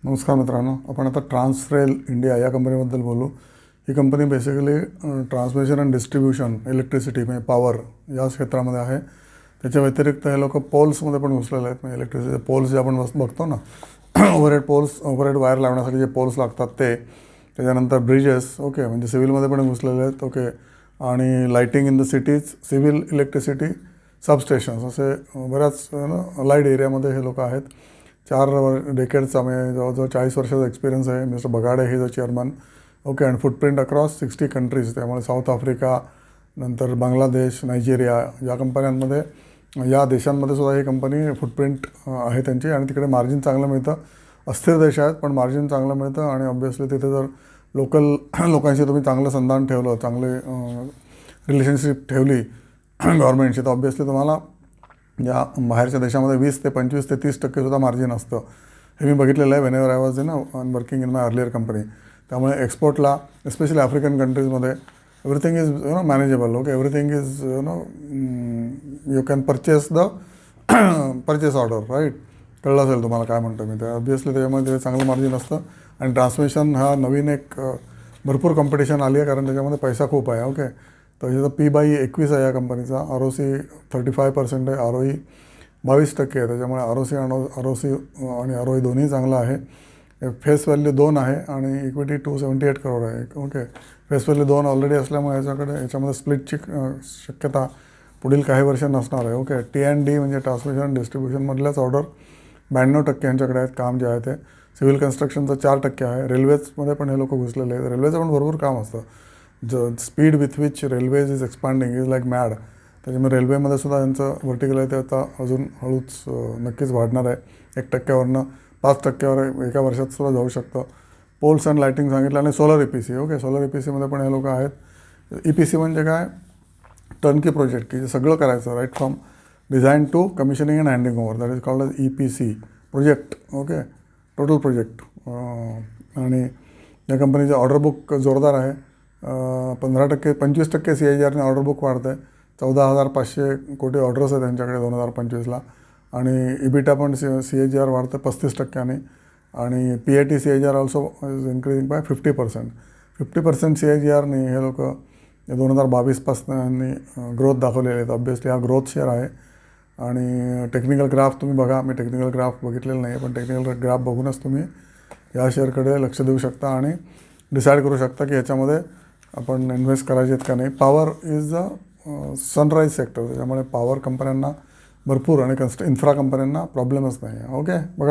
नमस्कार मित्रांनो, आपण आता ट्रान्सरेल इंडिया या कंपनीबद्दल बोलू. ही company basically transmission and distribution electricity म्हणजे पॉवर या क्षेत्रामध्ये आहे. त्याच्या व्यतिरिक्त हे लोक पोल्समध्ये पण घुसलेले आहेत. म्हणजे इलेक्ट्रिसिटी पोल्स जे आपण बघतो ना, ओव्हरहेड वायर लावण्यासाठी जे पोल्स लागतात ते, त्याच्यानंतर ब्रिजेस, ओके, म्हणजे सिव्हिलमध्ये पण घुसलेले आहेत, ओके, आणि lighting in the cities, civil electricity substations, असे बऱ्याच लाईट एरियामध्ये हे लोक आहेत. 4 डेकेडचा म्हणजे जवळजवळ 40 वर्षाचा एक्सपिरियन्स आहे. मिस्टर बगाडे हे the chairman, okay, and footprint across 60 countries. त्यामुळे साऊथ आफ्रिका, नंतर बांगलादेश, नायजेरिया या कंपन्यांमध्ये, या देशांमध्ये सुद्धा ही कंपनी फुटप्रिंट आहे त्यांची. आणि तिकडे मार्जिन चांगलं मिळतं. अस्थिर देश आहेत पण मार्जिन चांगलं मिळतं. आणि ऑब्व्हियसली तिथे जर लोकल लोकांशी तुम्ही चांगलं संधान ठेवलं, चांगले रिलेशनशिप ठेवली गव्हर्नमेंटशी, तर ऑब्व्हियसली तुम्हाला या बाहेरच्या देशामध्ये 20 ते 25 ते 30% सुद्धा मार्जिन असतं. हे मी बघितलेलं आहे whenever I was working in my earlier company. त्यामुळे एक्सपोर्टला एस्पेशली आफ्रिकन कंट्रीजमध्ये everything is manageable, okay, everything is you can purchase the purchase order, right. कळलं असेल तुम्हाला काय म्हणतो मी. तर ऑब्व्हियसली त्याच्यामध्ये चांगलं मार्जिन असतं. आणि ट्रान्समिशन हा नवीन एक भरपूर कॉम्पिटिशन आली आहे, कारण त्याच्यामध्ये पैसा खूप आहे, ओके. तर याचा P/E 21 आहे या कंपनीचा. ROC 35% आहे, ROE 22% आहे. त्याच्यामुळे ROC आणि ROE दोन्ही चांगलं आहे. फेस व्हॅल्यू 2 आहे आणि इक्विटी 278 करोड आहे, ओके. फेस व्हॅल्यू 2 ऑलरेडी असल्यामुळे याच्यामध्ये स्प्लिटची शक्यता पुढील काही वर्ष नसणार आहे, ओके. T&D म्हणजे ट्रान्समिशन डिस्ट्रीब्युशनमधल्याच ऑर्डर 92% यांच्याकडे आहेत. काम जे आहे ते सिव्हिल कन्स्ट्रक्शनचं 4% आहे. रेल्वेजमध्ये पण हे लोक घुसलेले आहेत. रेल्वेचं पण भरपूर काम असतं. Speed with which railways is expanding is like mad. त्याच्यामुळे रेल्वेमध्ये सुद्धा यांचं व्हर्टिकल आहे ते आता अजून हळूच नक्कीच वाढणार आहे. 1%वरनं 5%वर एका वर्षात सुद्धा जाऊ शकतं. पोल्स अँड लाईटिंग सांगितलं. आणि सोलर EPC, ओके. सोलर EPCमध्ये पण हे लोक आहेत. EPC म्हणजे काय? टर्नकी प्रोजेक्ट, की सगळं करायचं, right from design to commissioning and handing over. That is called as EPC project, okay, total project. आणि या कंपनीचं ऑर्डर बुक जोरदार आहे. 15% 25% CAGRने ऑर्डर बुक वाढतं आहे. 14,500 कोटी ऑर्डर्स आहेत त्यांच्याकडे 2025ला. आणि EBITDA पण CAGR वाढतं 35%. आणि PAT CAGR also is increasing by 50%. 50% CAGRने हे लोक 2022पासून ग्रोथ दाखवलेले आहेत. ऑब्व्हियसली हा ग्रोथ शेअर आहे. आणि टेक्निकल ग्राफ तुम्ही बघा. मी टेक्निकल ग्राफ बघितलेलं नाही आहे, पण टेक्निकल ग्राफ बघूनच तुम्ही या शेअरकडे लक्ष देऊ शकता आणि डिसाईड करू शकता की याच्यामध्ये आपण इन्व्हेस्ट करायचे आहेत का नाही. Power is a sunrise sector. त्याच्यामुळे पॉवर कंपन्यांना भरपूर आणि इन्फ्रा कंपन्यांना प्रॉब्लेमच नाही आहे, ओके. बघा.